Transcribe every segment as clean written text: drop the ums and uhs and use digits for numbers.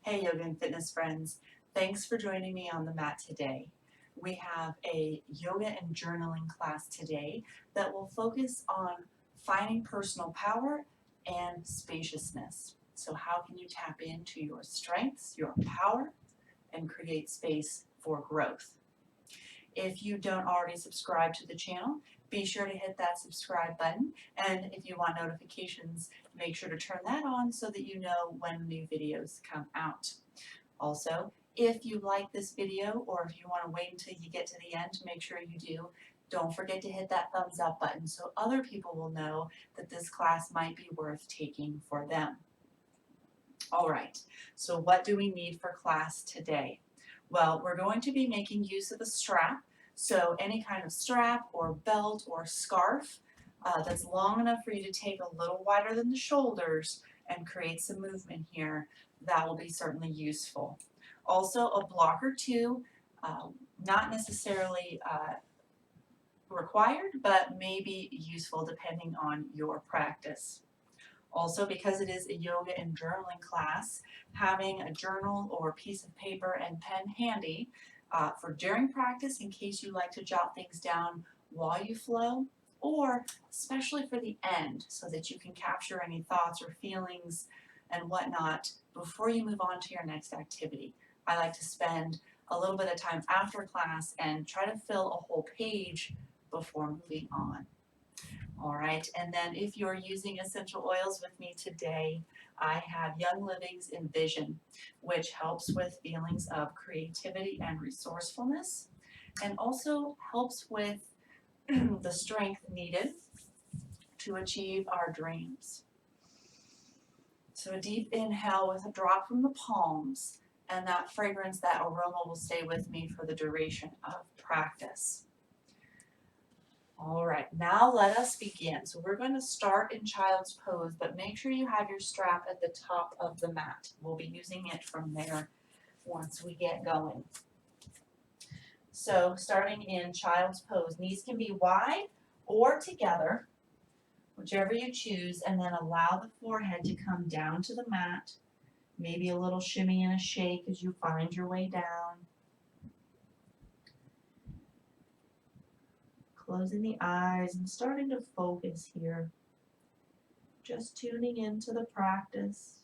Hey yoga and fitness friends, thanks for joining me on the mat today. We have a yoga and journaling class today that will focus on finding personal power and spaciousness. So how can you tap into your strengths, your power, and create space for growth? If you don't already subscribe to the channel, be sure to hit that subscribe button, and if you want notifications, make sure to turn that on so that you know when new videos come out. Also, if you like this video or if you want to wait until you get to the end to make sure you do, don't forget to hit that thumbs up button so other people will know that this class might be worth taking for them. All right, so what do we need for class today? Well, we're going to be making use of a strap, so any kind of strap or belt or scarf that's long enough for you to take a little wider than the shoulders and create some movement here, that will be certainly useful. Also a block or two, not necessarily required, but may be useful depending on your practice. Also, because it is a yoga and journaling class, having a journal or piece of paper and pen handy for during practice in case you like to jot things down while you flow, or especially for the end so that you can capture any thoughts or feelings and whatnot before you move on to your next activity. I like to spend a little bit of time after class and try to fill a whole page before moving on. All right, and then if you're using essential oils with me today, I have Young Living's Envision, which helps with feelings of creativity and resourcefulness, and also helps with the strength needed to achieve our dreams. So a deep inhale with a drop from the palms, and that fragrance, that aroma will stay with me for the duration of practice. All right, now let us begin. So we're going to start in child's pose, but make sure you have your strap at the top of the mat. We'll be using it from there once we get going. So starting in child's pose, knees can be wide or together, whichever you choose, and then allow the forehead to come down to the mat. Maybe a little shimmy and a shake as you find your way down. Closing the eyes and starting to focus here. Just tuning into the practice,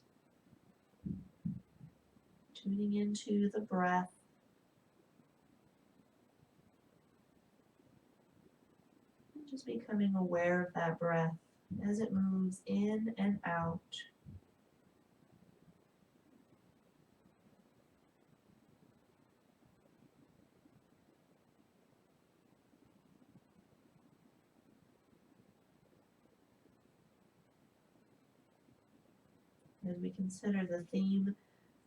tuning into the breath. And just becoming aware of that breath as it moves in and out. As we consider the theme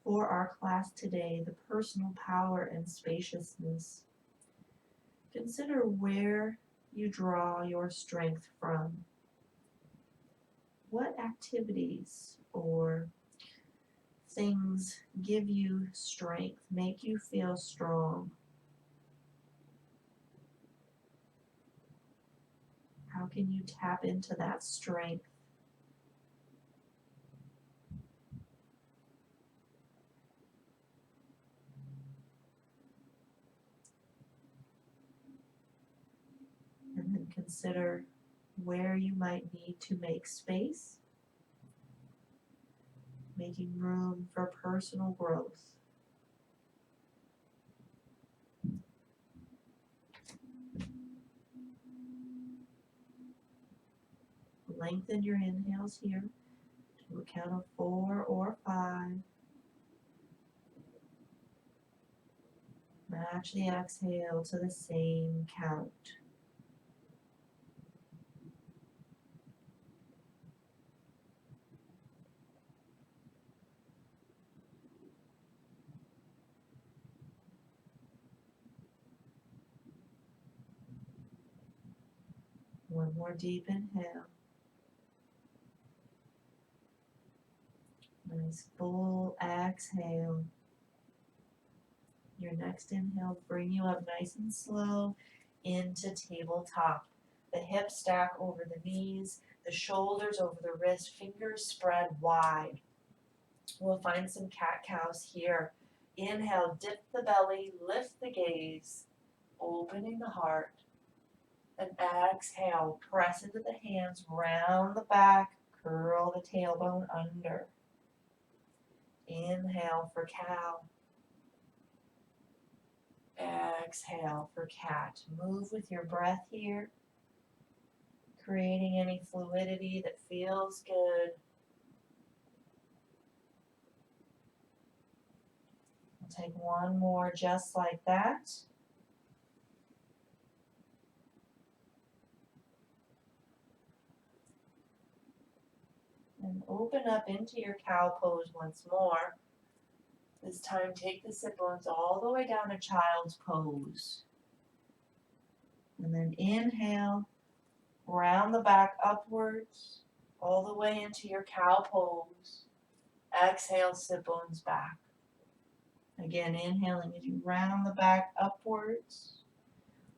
for our class today, the personal power and spaciousness, consider where you draw your strength from. What activities or things give you strength, make you feel strong? How can you tap into that strength? And then consider where you might need to make space, making room for personal growth. Lengthen your inhales here to a count of 4 or 5. Match the exhale to the same count. One more deep inhale. Nice full exhale. Your next inhale, bring you up nice and slow into tabletop. The hips stack over the knees, the shoulders over the wrist, fingers spread wide. We'll find some cat-cows here. Inhale, dip the belly, lift the gaze, opening the heart. And exhale, press into the hands, round the back, curl the tailbone under. Inhale for cow. Exhale for cat. Move with your breath here, creating any fluidity that feels good. We'll take one more just like that. And open up into your cow pose once more. This time take the sit bones all the way down to child's pose. And then inhale, round the back upwards, all the way into your cow pose. Exhale, sit bones back. Again, inhaling as you round the back upwards,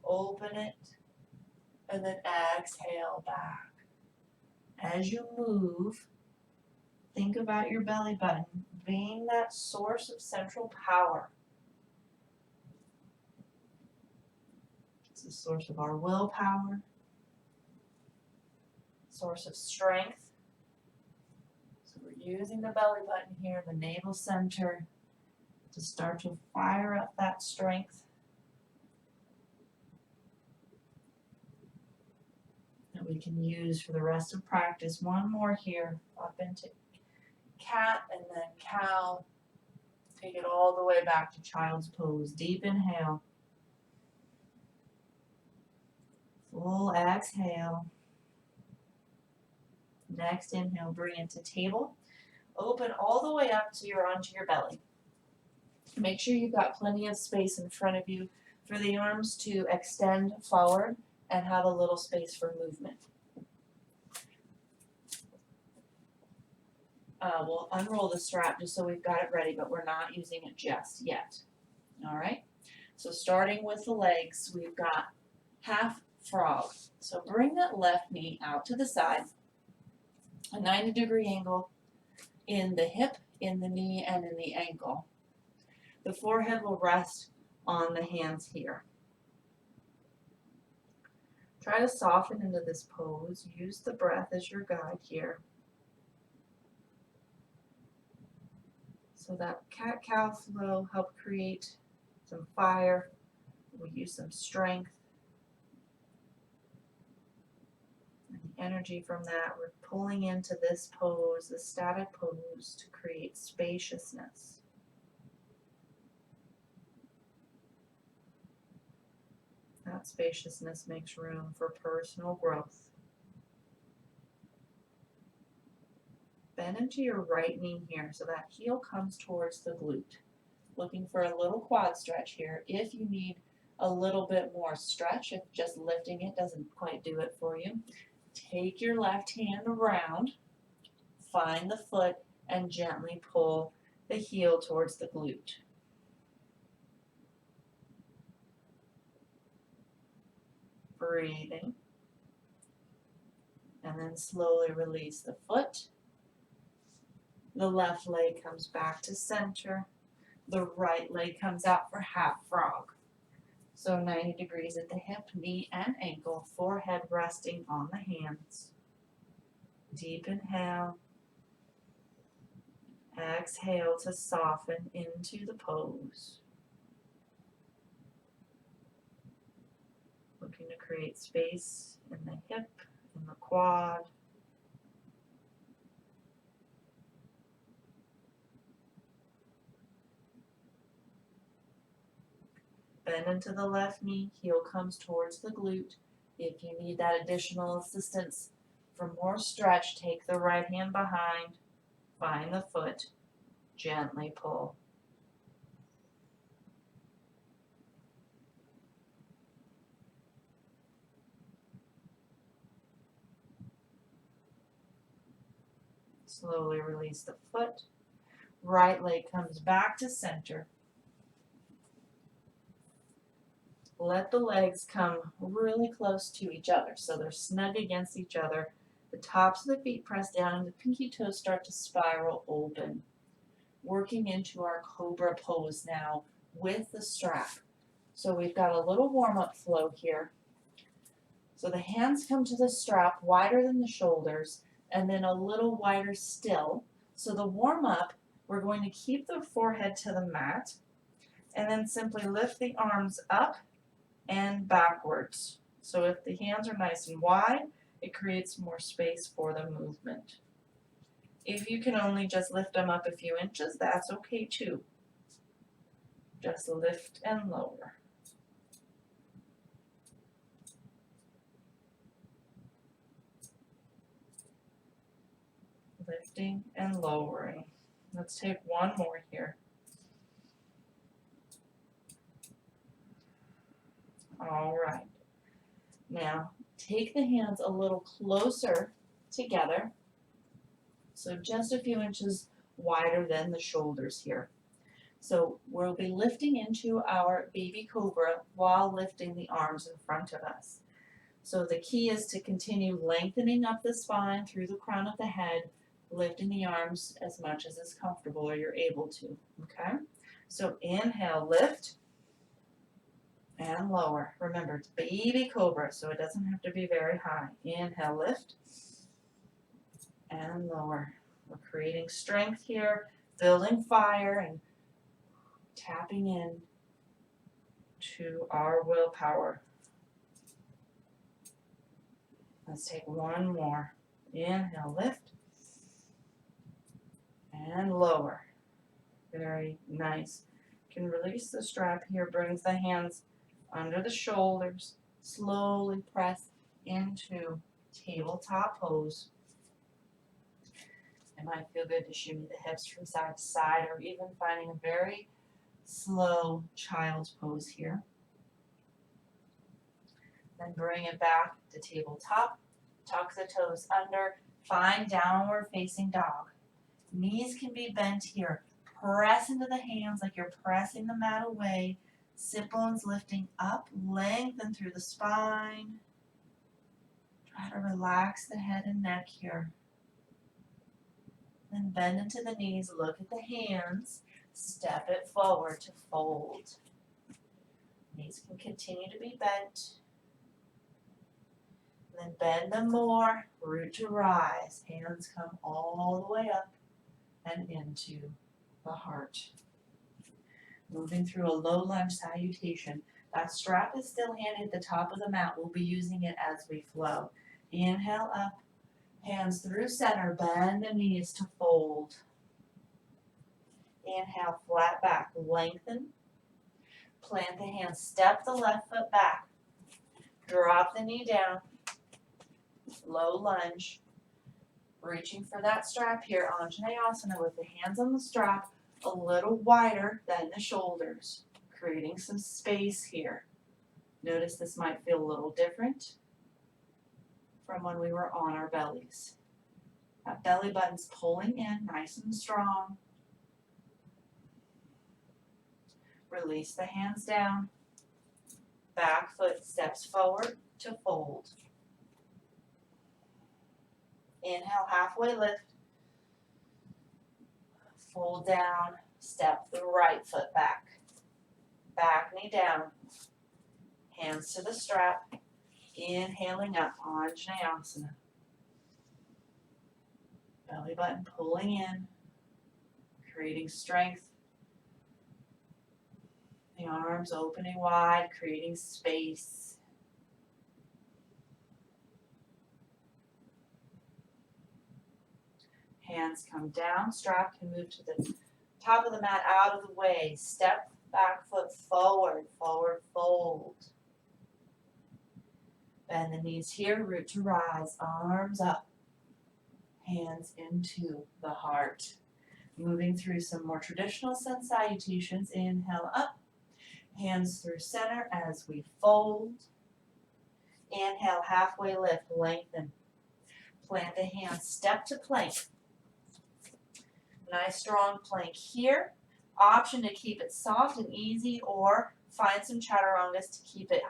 open it, and then exhale back. As you move, think about your belly button being that source of central power. It's the source of our willpower, source of strength. So we're using the belly button here, the navel center, to start to fire up that strength that we can use for the rest of practice. One more here, up into cat and then cow. Take it all the way back to child's pose. Deep inhale. Full exhale. Next inhale, bring it to table. Open all the way up to onto your belly. Make sure you've got plenty of space in front of you for the arms to extend forward and have a little space for movement. We'll unroll the strap just so we've got it ready, but we're not using it just yet. All right? So starting with the legs, we've got half frog. So bring that left knee out to the side, a 90-degree angle in the hip, in the knee, and in the ankle. The forehead will rest on the hands here. Try to soften into this pose. Use the breath as your guide here. So that cat-cow flow help create some fire. We'll use some strength. And the energy from that, we're pulling into this pose, the static pose, to create spaciousness. That spaciousness makes room for personal growth. Bend into your right knee here so that heel comes towards the glute. Looking for a little quad stretch here. If you need a little bit more stretch, if just lifting it doesn't quite do it for you, take your left hand around, find the foot, and gently pull the heel towards the glute. Breathing. And then slowly release the foot. The left leg comes back to center. The right leg comes out for half frog. So 90 degrees at the hip, knee, and ankle, forehead resting on the hands. Deep inhale. Exhale to soften into the pose. Looking to create space in the hip, in the quad. Bend into the left knee, heel comes towards the glute. If you need that additional assistance for more stretch, take the right hand behind, find the foot, gently pull. Slowly release the foot. Right leg comes back to center. Let the legs come really close to each other so they're snug against each other. The tops of the feet press down and the pinky toes start to spiral open. working into our Cobra pose now with the strap. So we've got a little warm-up flow here. So the hands come to the strap wider than the shoulders and then a little wider still. So the warm-up, we're going to keep the forehead to the mat and then simply lift the arms up and backwards. So if the hands are nice and wide, it creates more space for the movement. If you can only just lift them up a few inches, that's okay too. Just lift and lower. Lifting and lowering. Let's take one more here. All right. Now, take the hands a little closer together. So just a few inches wider than the shoulders here. So we'll be lifting into our baby cobra while lifting the arms in front of us. So the key is to continue lengthening up the spine through the crown of the head, lifting the arms as much as is comfortable or you're able to, okay? So inhale, lift, and lower. Remember, it's baby cobra, so it doesn't have to be very high. Inhale, lift, and lower. We're creating strength here, building fire, and tapping in to our willpower. Let's take one more. Inhale, lift, and lower. Very nice. You can release the strap here, brings the hands under the shoulders, slowly press into tabletop pose. It might feel good to shimmy the hips from side to side or even finding a very slow child's pose here. Then bring it back to tabletop, tuck the toes under, find downward facing dog. Knees can be bent here. Press into the hands like you're pressing the mat away. Sit bones lifting up, lengthen through the spine. Try to relax the head and neck here. Then bend into the knees, look at the hands, step it forward to fold. Knees can continue to be bent. Then bend them more, root to rise. Hands come all the way up and into the heart. Moving through a low lunge salutation. That strap is still handy at the top of the mat. We'll be using it as we flow. Inhale up, hands through center, bend the knees to fold. Inhale, flat back, lengthen. Plant the hands, step the left foot back. Drop the knee down. Low lunge. Reaching for that strap here, Anjaneyasana with the hands on the strap a little wider than the shoulders, creating some space here. Notice this might feel a little different from when we were on our bellies. That belly button's pulling in nice and strong. Release the hands down. Back foot steps forward to fold. Inhale, halfway lift. Fold down, step the right foot back. Back knee down. Hands to the strap. Inhaling up, Anjaneyasana. Belly button pulling in, creating strength. The arms opening wide, creating space. Hands come down, strap can move to the top of the mat, out of the way. Step back foot forward, forward fold. Bend the knees here, root to rise, arms up. Hands into the heart. Moving through some more traditional sun salutations. Inhale up, hands through center as we fold. Inhale, halfway lift, lengthen. Plant the hands, step to plank. Nice strong plank here. Option to keep it soft and easy or find some chaturangas to keep it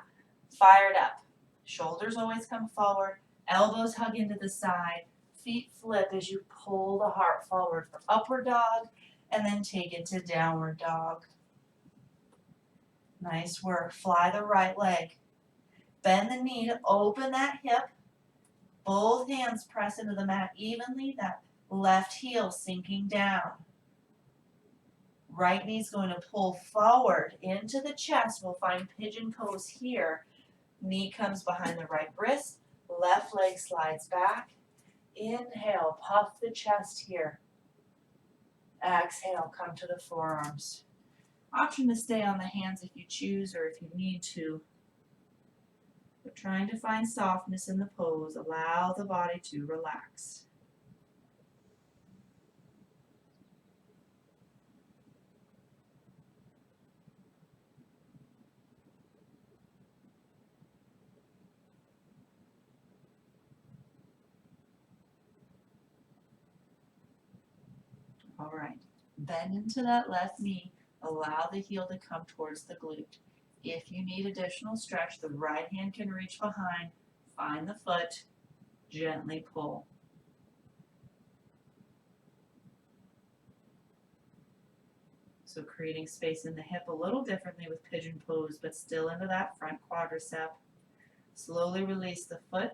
fired up. Shoulders always come forward, elbows hug into the side, feet flip as you pull the heart forward for upward dog and then take it to downward dog. Nice work. Fly the right leg. Bend the knee to open that hip. Both hands press into the mat evenly. That left heel sinking down. Right knee's going to pull forward into the chest. We'll find Pigeon Pose here. Knee comes behind the right wrist. Left leg slides back. Inhale, puff the chest here. Exhale, come to the forearms. Option to stay on the hands if you choose or if you need to. But trying to find softness in the pose, allow the body to relax. All right, bend into that left knee. Allow the heel to come towards the glute. If you need additional stretch, the right hand can reach behind. Find the foot, gently pull. So creating space in the hip a little differently with Pigeon Pose, but still into that front quadricep. Slowly release the foot.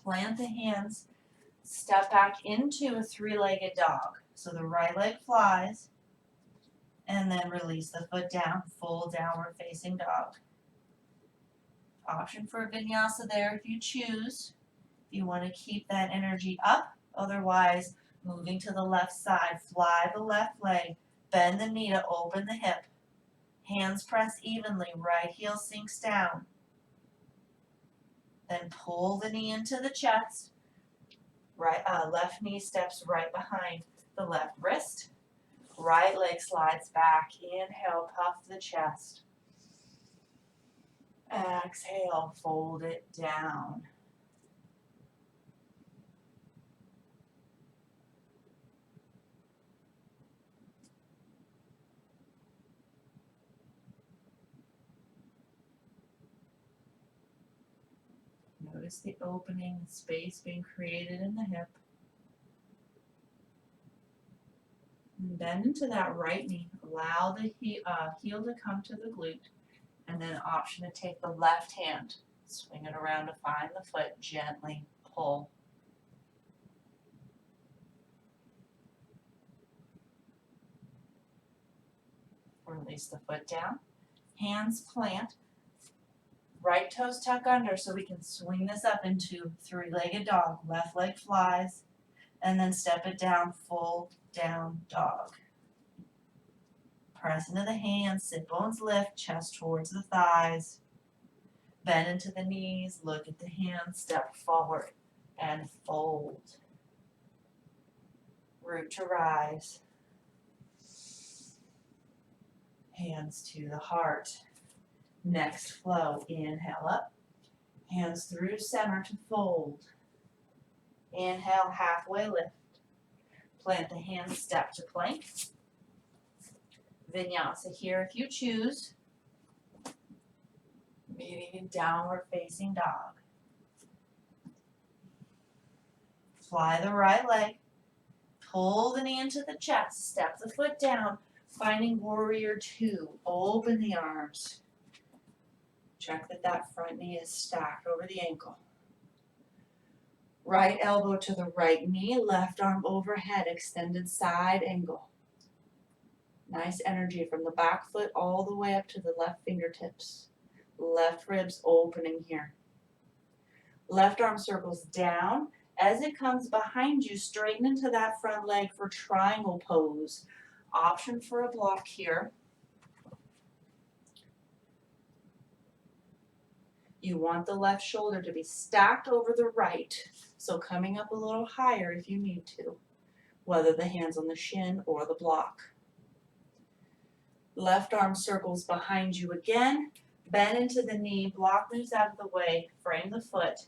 Plant the hands. Step back into a three-legged dog. So the right leg flies, and then release the foot down, full downward facing dog. Option for a vinyasa there if you choose. If you want to keep that energy up, otherwise moving to the left side, fly the left leg, bend the knee to open the hip. Hands press evenly, right heel sinks down. Then pull the knee into the chest. Left knee steps right behind the left wrist. Right leg slides back. Inhale, puff the chest. Exhale, fold it down. Notice the opening, the space being created in the hip. And bend into that right knee. Allow the heel to come to the glute. And then option to take the left hand. Swing it around to find the foot. Gently pull. Release the foot down. Hands plant. Right toes tuck under so we can swing this up into three-legged dog. Left leg flies. And then step it down, full down dog. Press into the hands, sit bones lift, chest towards the thighs. Bend into the knees, look at the hands, step forward and fold. Root to rise. Hands to the heart. Next flow, inhale up. Hands through center to fold. Inhale, halfway lift. Plant the hands, step to plank. Vinyasa here if you choose. Meeting in downward facing dog. Fly the right leg. Pull the knee into the chest. Step the foot down. Finding warrior two. Open the arms. Check that that front knee is stacked over the ankle. Right elbow to the right knee. Left arm overhead. Extended side angle. Nice energy from the back foot all the way up to the left fingertips. Left ribs opening here. Left arm circles down. As it comes behind you, straighten into that front leg for triangle pose. Option for a block here. You want the left shoulder to be stacked over the right, so coming up a little higher if you need to, whether the hand's on the shin or the block. Left arm circles behind you again. Bend into the knee, block moves out of the way, frame the foot.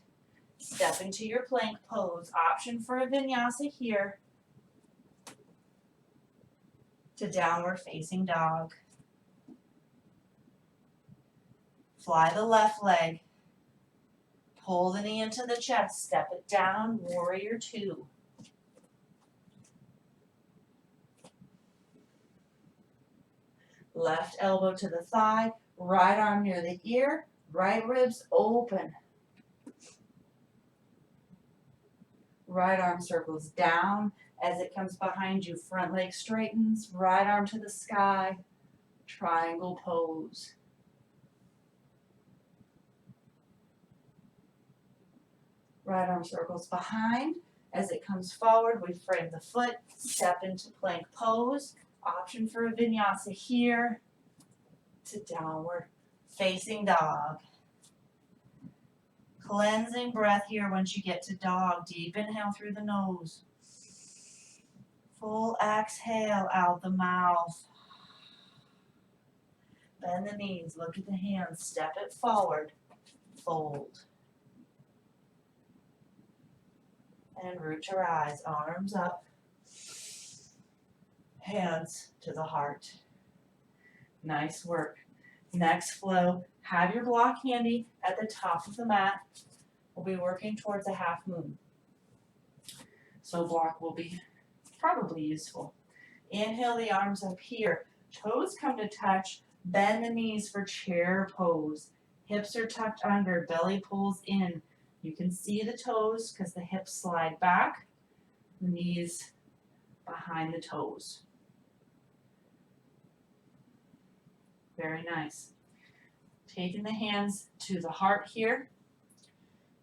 Step into your plank pose. Option for a vinyasa here. To downward facing dog. Fly the left leg. Pull the knee into the chest. Step it down, warrior two. Left elbow to the thigh, right arm near the ear, right ribs open. Right arm circles down as it comes behind you. Front leg straightens, right arm to the sky, triangle pose. Right arm circles behind. As it comes forward, we frame the foot, step into plank pose. Option for a vinyasa here to downward facing dog. Cleansing breath here once you get to dog. Deep inhale through the nose. Full exhale out the mouth. Bend the knees, look at the hands, step it forward, fold. And root your eyes, arms up, hands to the heart. Nice work. Next flow, have your block handy at the top of the mat. We'll be working towards a half moon. So block will be probably useful. Inhale the arms up here. Toes come to touch. Bend the knees for chair pose. Hips are tucked under, belly pulls in. You can see the toes because the hips slide back, the knees behind the toes. Very nice. Taking the hands to the heart here.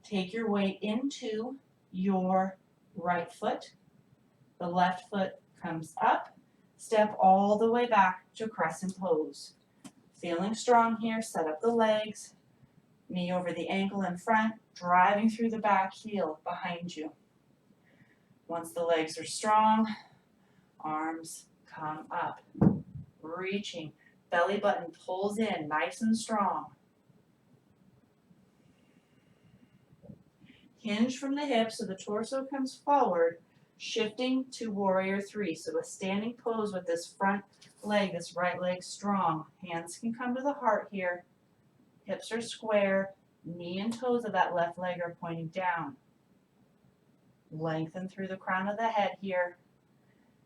Take your weight into your right foot. The left foot comes up. Step all the way back to Crescent Pose. Feeling strong here, set up the legs. Knee over the ankle in front, driving through the back heel behind you. Once the legs are strong, arms come up. Reaching, belly button pulls in, nice and strong. Hinge from the hips so the torso comes forward, shifting to warrior three. So a standing pose with this front leg, this right leg strong. Hands can come to the heart here. Hips are square. Knee and toes of that left leg are pointing down. Lengthen through the crown of the head here.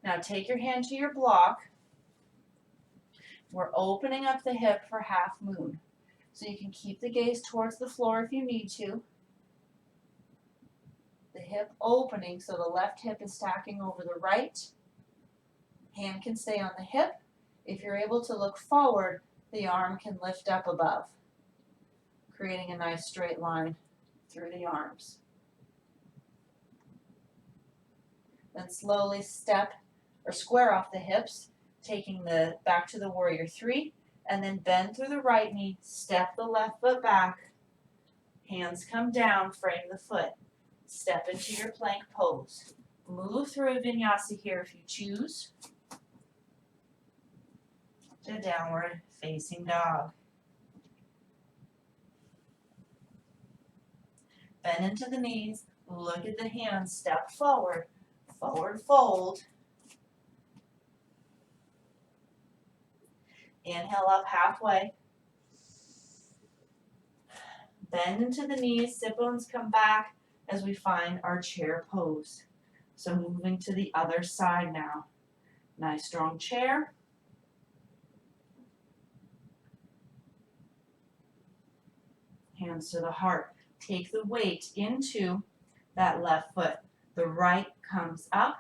Now take your hand to your block. We're opening up the hip for half moon. So you can keep the gaze towards the floor if you need to. The hip opening so the left hip is stacking over the right. Hand can stay on the hip. If you're able to look forward, the arm can lift up above, creating a nice straight line through the arms. Then slowly step or square off the hips, taking the back to the warrior three, and then bend through the right knee, step the left foot back, hands come down, frame the foot, step into your plank pose. Move through a vinyasa here if you choose, to downward facing dog. Bend into the knees, look at the hands, step forward, forward fold. Inhale up halfway. Bend into the knees, sit bones come back as we find our chair pose. So moving to the other side now. Nice strong chair. Hands to the heart. Take the weight into that left foot. The right comes up.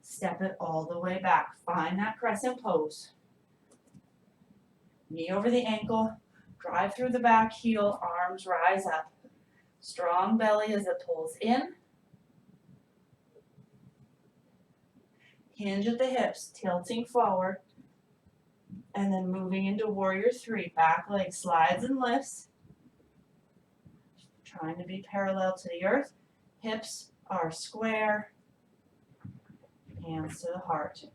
Step it all the way back. Find that crescent pose. Knee over the ankle. Drive through the back heel. Arms rise up. Strong belly as it pulls in. Hinge at the hips, tilting forward. And then moving into warrior three. Back leg slides and lifts. Trying to be parallel to the earth. Hips are square. Hands to the heart.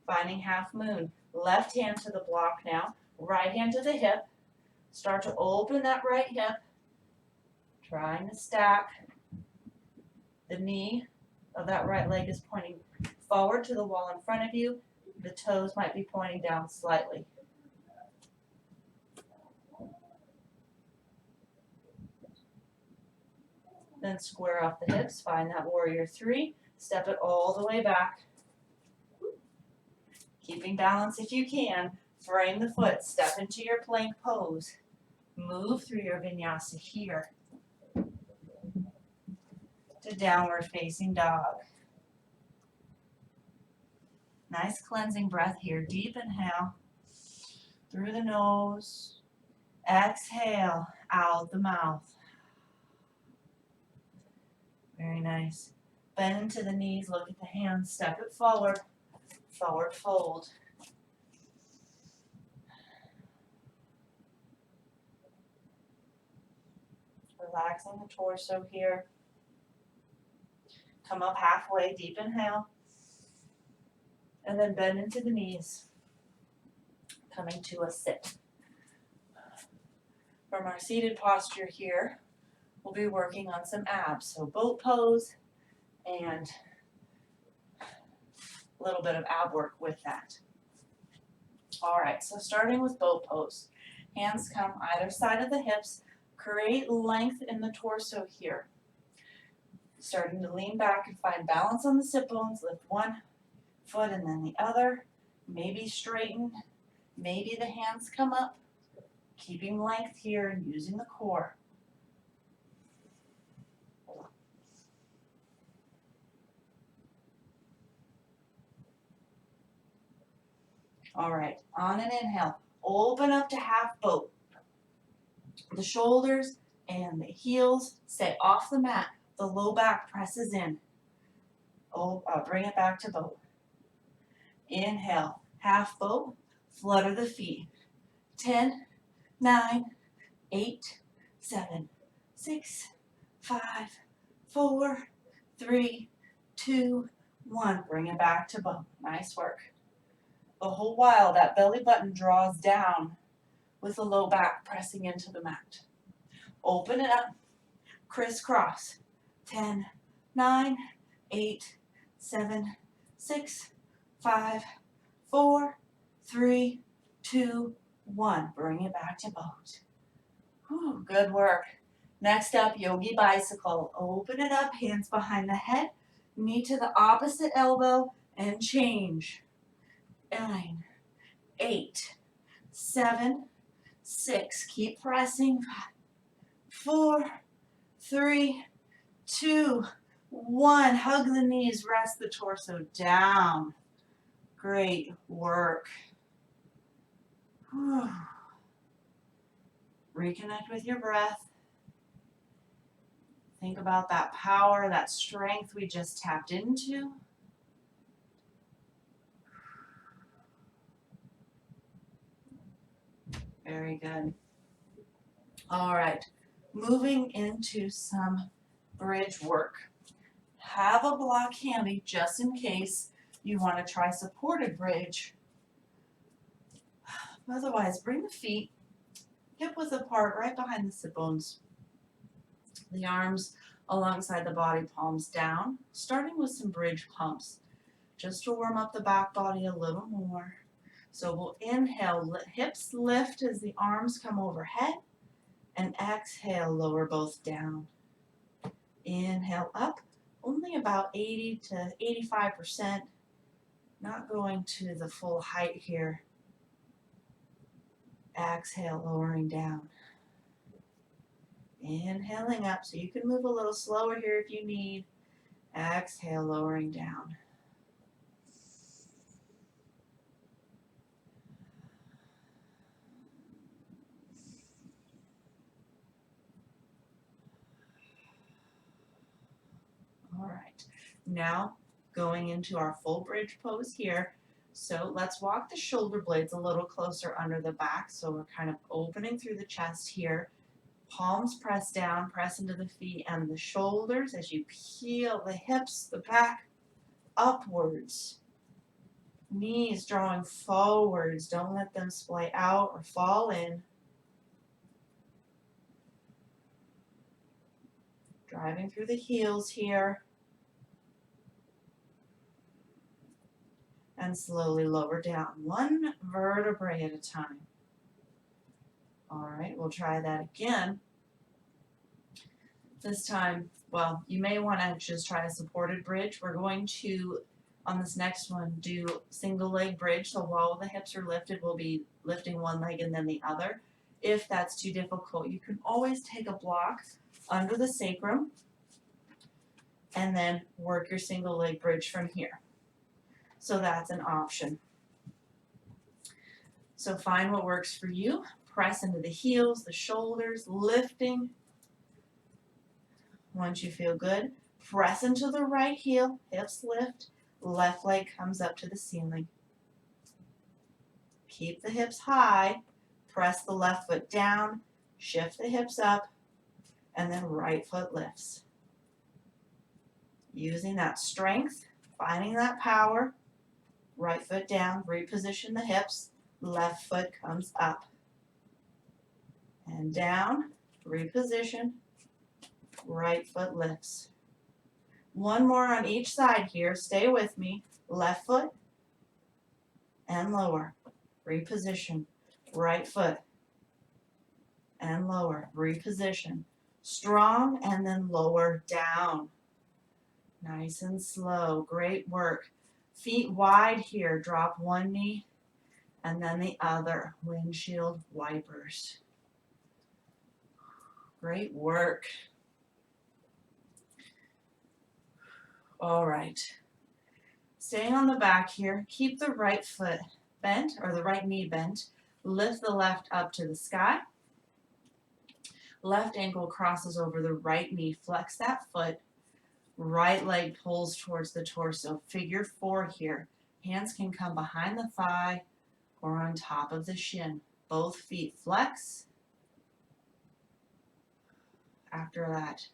Finding half moon. Left hand to the block now. Right hand to the hip. Start to open that right hip. Trying to stack. The knee of that right leg is pointing forward to the wall in front of you. The toes might be pointing down slightly. Then square off the hips, find that warrior three, step it all the way back. Keeping balance if you can. Frame the foot, step into your plank pose. Move through your vinyasa here to downward facing dog. Nice cleansing breath here. Deep inhale through the nose. Exhale out the mouth. Very nice. Bend into the knees, look at the hands, step it forward. Forward fold. Relaxing the torso here. Come up halfway, deep inhale. And then bend into the knees. Coming to a sit. From our seated posture here, we'll be working on some abs. So boat pose and a little bit of ab work with that. All right, so starting with boat pose. Hands come either side of the hips. Create length in the torso here. Starting to lean back and find balance on the sit bones. Lift one foot and then the other. Maybe straighten. Maybe the hands come up. Keeping length here and using the core. All right, on an inhale, open up to half boat. The shoulders and the heels stay off the mat. The low back presses in. Bring it back to boat. Inhale, half boat, flutter the feet. 10, 9, 8, 7, 6, 5, 4, 3, 2, 1. Bring it back to boat. Nice work. The whole while that belly button draws down with the low back pressing into the mat. Open it up, crisscross. 10, 9, 8, 7, 6, 5, 4, 3, 2, 1. Bring it back to boat. Whew, good work. Next up, Yogi Bicycle. Open it up, hands behind the head, knee to the opposite elbow, and change. 9, 8, 7, 6. Keep pressing. 4, 3, 2, 1. Hug the knees, rest the torso down. Great work. Whew. Reconnect with your breath. Think about that power, that strength we just tapped into. Very good. All right, moving into some bridge work. Have a block handy just in case you want to try supported bridge. Otherwise, bring the feet hip width apart right behind the sit bones. The arms alongside the body, palms down, starting with some bridge pumps, just to warm up the back body a little more. So we'll inhale, hips lift as the arms come overhead, and exhale, lower both down. Inhale up, only about 80 to 85%, not going to the full height here. Exhale, lowering down. Inhaling up, so you can move a little slower here if you need. Exhale, lowering down. All right, now going into our full bridge pose here. So let's walk the shoulder blades a little closer under the back. So we're kind of opening through the chest here. Palms press down, press into the feet and the shoulders as you peel the hips, the back, upwards. Knees drawing forwards. Don't let them splay out or fall in. Driving through the heels here. And slowly lower down, one vertebrae at a time. All right, we'll try that again. This time, well, you may want to just try a supported bridge. We're going to On this next one, do single leg bridge. So while the hips are lifted, we'll be lifting one leg and then the other. If that's too difficult, you can always take a block under the sacrum and then work your single leg bridge from here. So that's an option. So find what works for you. Press into the heels, the shoulders, lifting. Once you feel good, press into the right heel, hips lift, left leg comes up to the ceiling. Keep the hips high, press the left foot down, shift the hips up, and then right foot lifts. Using that strength, finding that power, right foot down, reposition the hips, left foot comes up. And down, reposition, right foot lifts. One more on each side here. Stay with me. Left foot and lower. Reposition. Right foot and lower. Reposition. Strong and then lower down. Nice and slow. Great work. Feet wide here. Drop one knee and then the other. Windshield wipers. Great work. All right, staying on the back here, keep the right foot bent or the right knee bent, lift the left up to the sky, left ankle crosses over the right knee, flex that foot, right leg pulls towards the torso, figure 4 here, hands can come behind the thigh or on top of the shin, both feet flex. After that,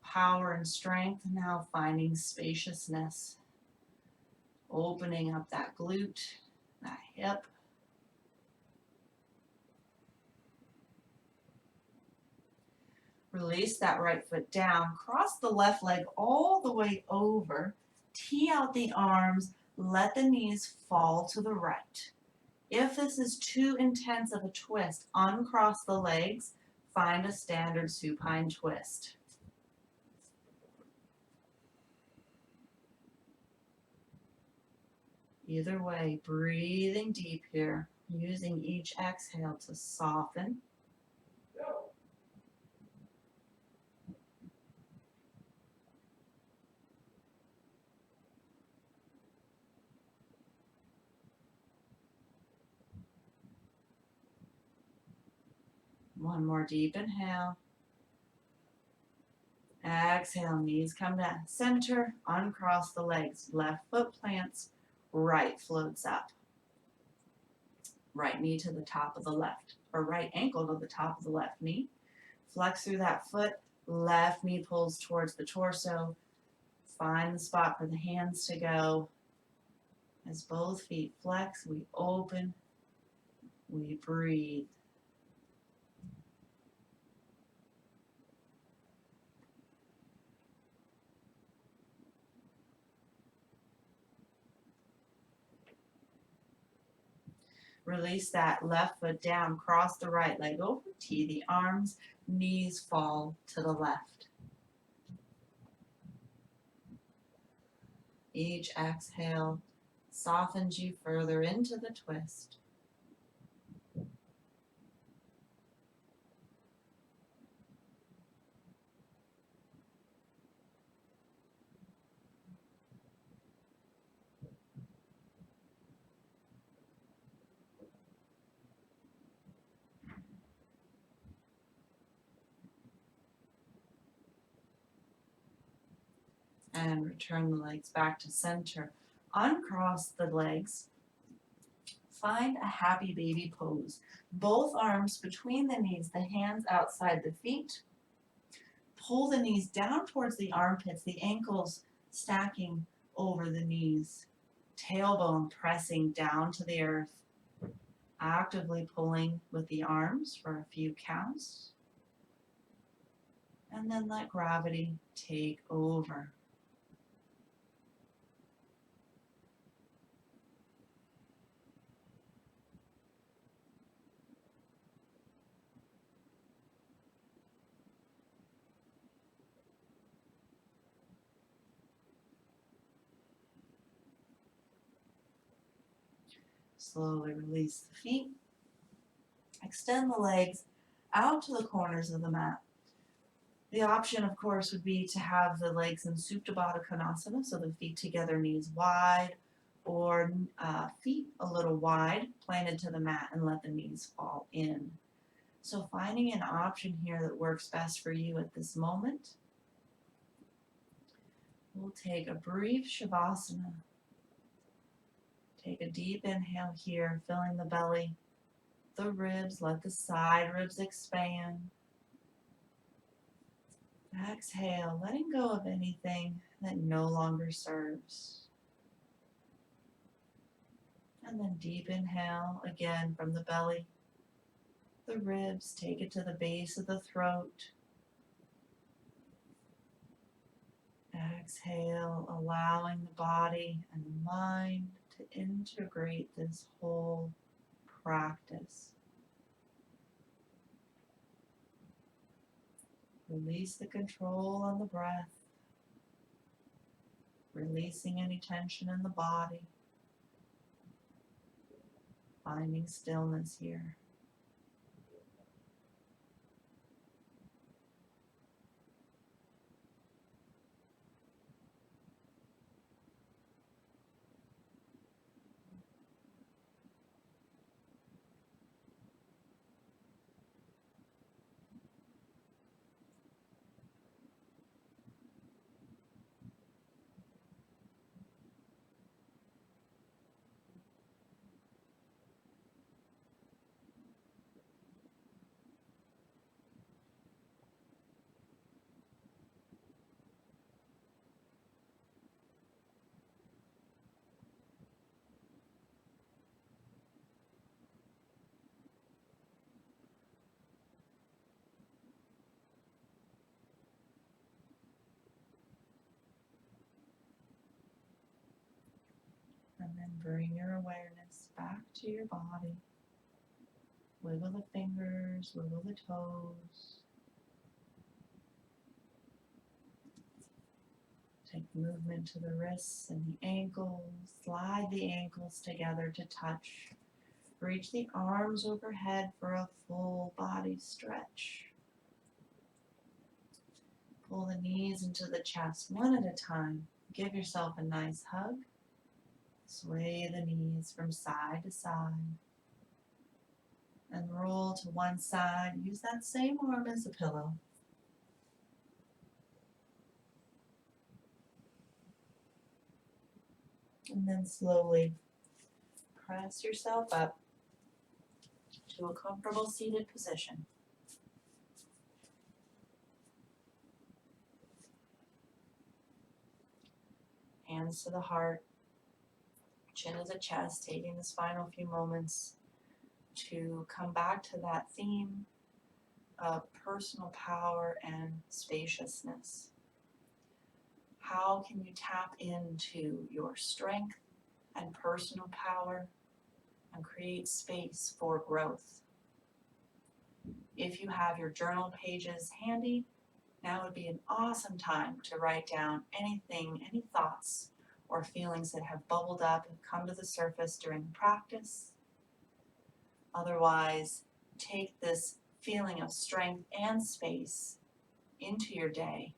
power and strength, now finding spaciousness, opening up that glute, that hip. Release that right foot down, cross the left leg all the way over, tee out the arms, let the knees fall to the right. If this is too intense of a twist, uncross the legs, find a standard supine twist. Either way, breathing deep here, using each exhale to soften. One more deep inhale. Exhale, knees come down. Center, uncross the legs. Left foot plants, right floats up. Right knee to the top of the left, or right ankle to the top of the left knee. Flex through that foot, left knee pulls towards the torso. Find the spot for the hands to go. As both feet flex, we open, we breathe. Release that left foot down, cross the right leg over, tee the arms, knees fall to the left. Each exhale softens you further into the twist. And return the legs back to center. Uncross the legs. Find a happy baby pose. Both arms between the knees, the hands outside the feet. Pull the knees down towards the armpits, the ankles stacking over the knees. Tailbone pressing down to the earth. Actively pulling with the arms for a few counts. And then let gravity take over. Slowly release the feet. Extend the legs out to the corners of the mat. The option, of course, would be to have the legs in Supta Baddha Konasana, so the feet together, knees wide, or feet a little wide, planted to the mat, and let the knees fall in. So finding an option here that works best for you at this moment. We'll take a brief Shavasana. Take a deep inhale here, filling the belly, the ribs, let the side ribs expand. Exhale, letting go of anything that no longer serves. And then deep inhale, again from the belly, the ribs, take it to the base of the throat. Exhale, allowing the body and the mind to integrate this whole practice. Release the control on the breath, releasing any tension in the body, finding stillness here. And then bring your awareness back to your body. Wiggle the fingers, wiggle the toes. Take movement to the wrists and the ankles. Slide the ankles together to touch. Reach the arms overhead for a full body stretch. Pull the knees into the chest one at a time. Give yourself a nice hug. Sway the knees from side to side. And roll to one side. Use that same arm as a pillow. And then slowly press yourself up to a comfortable seated position. Hands to the heart, chin to the chest, taking this final few moments to come back to that theme of personal power and spaciousness. How can you tap into your strength and personal power and create space for growth? If you have your journal pages handy, now would be an awesome time to write down anything, any thoughts or feelings that have bubbled up and come to the surface during practice. Otherwise, take this feeling of strength and space into your day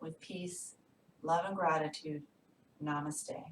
with peace, love, and gratitude. Namaste.